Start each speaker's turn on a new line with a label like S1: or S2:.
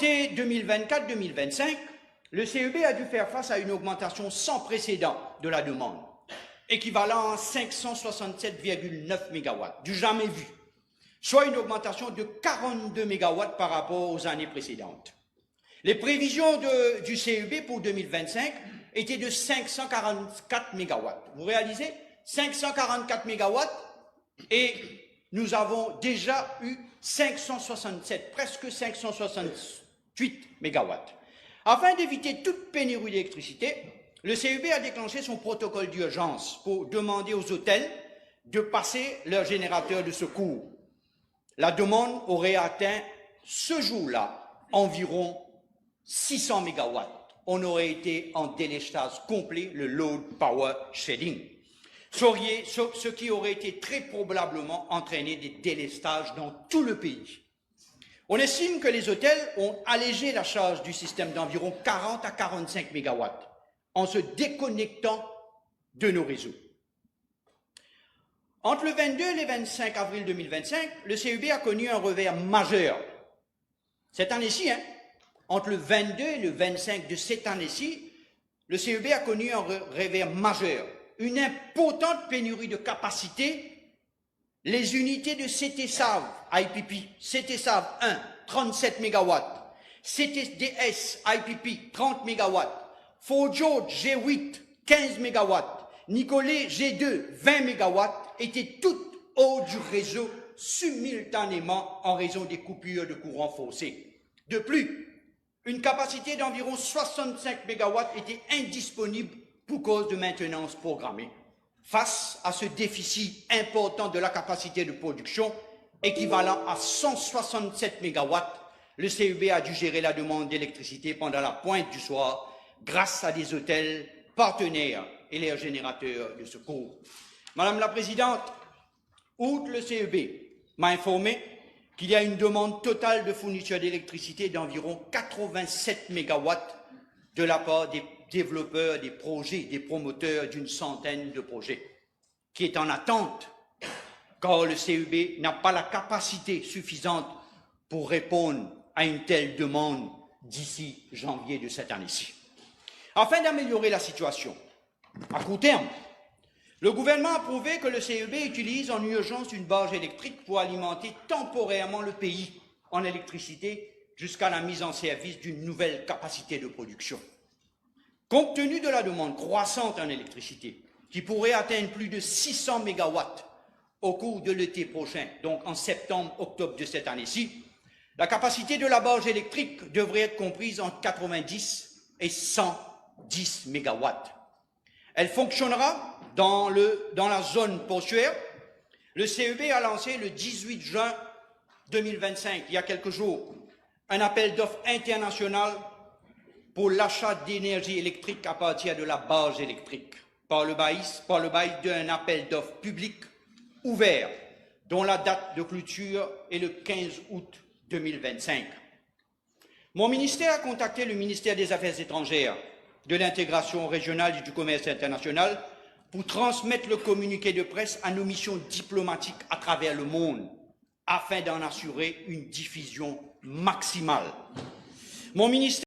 S1: l'été 2024-2025, le CEB a dû faire face à une augmentation sans précédent de la demande, équivalent à 567,9 MW, du jamais vu, soit une augmentation de 42 MW par rapport aux années précédentes. Les prévisions du CEB pour 2025 étaient de 544 MW. Vous réalisez 544 MW et nous avons déjà eu 567, presque 568 MW. Afin d'éviter toute pénurie d'électricité, le CEB a déclenché son protocole d'urgence pour demander aux hôtels de passer leurs générateurs de secours. La demande aurait atteint ce jour-là environ 600 MW. On aurait été en délestage complet, le load power shedding, ce qui aurait été très probablement entraîné des délestages dans tout le pays. On estime que les hôtels ont allégé la charge du système d'environ 40 à 45 MW en se déconnectant de nos réseaux. Entre le 22 et le 25 avril 2025, le CEB a connu un revers majeur. Cette année-ci, entre le 22 et le 25 de cette année-ci, le CEB a connu un revers majeur, une importante pénurie de capacité. Les unités de CTSAV IPP, CTSAV 1, 37 MW, CTDS IPP, 30 MW, Fort George G8, 15 MW, Nicolet G2, 20 MW, étaient toutes hors du réseau simultanément en raison des coupures de courant forcées. De plus, une capacité d'environ 65 MW était indisponible pour cause de maintenance programmée. Face à ce déficit important de la capacité de production, équivalent à 167 MW, le CEB a dû gérer la demande d'électricité pendant la pointe du soir grâce à des hôtels partenaires et leurs générateurs de secours. Madame la Présidente, outre le CEB m'a informé qu'il y a une demande totale de fourniture d'électricité d'environ 87 MW de la part des développeurs des projets, des promoteurs d'une centaine de projets, qui est en attente, car le CEB n'a pas la capacité suffisante pour répondre à une telle demande d'ici janvier de cette année-ci. Afin d'améliorer la situation, à court terme, le gouvernement a prouvé que le CEB utilise en urgence une barge électrique pour alimenter temporairement le pays en électricité jusqu'à la mise en service d'une nouvelle capacité de production. Compte tenu de la demande croissante en électricité, qui pourrait atteindre plus de 600 MW au cours de l'été prochain, donc en septembre-octobre de cette année-ci, la capacité de la barge électrique devrait être comprise entre 90 et 110 MW. Elle fonctionnera dans la zone portuaire. Le CEB a lancé le 18 juin 2025, il y a quelques jours, un appel d'offres international pour l'achat d'énergie électrique à partir de la barge électrique, par le bail d'un appel d'offres public ouvert, dont la date de clôture est le 15 août 2025. Mon ministère a contacté le ministère des Affaires étrangères, de l'intégration régionale et du commerce international pour transmettre le communiqué de presse à nos missions diplomatiques à travers le monde, afin d'en assurer une diffusion maximale. Mon ministère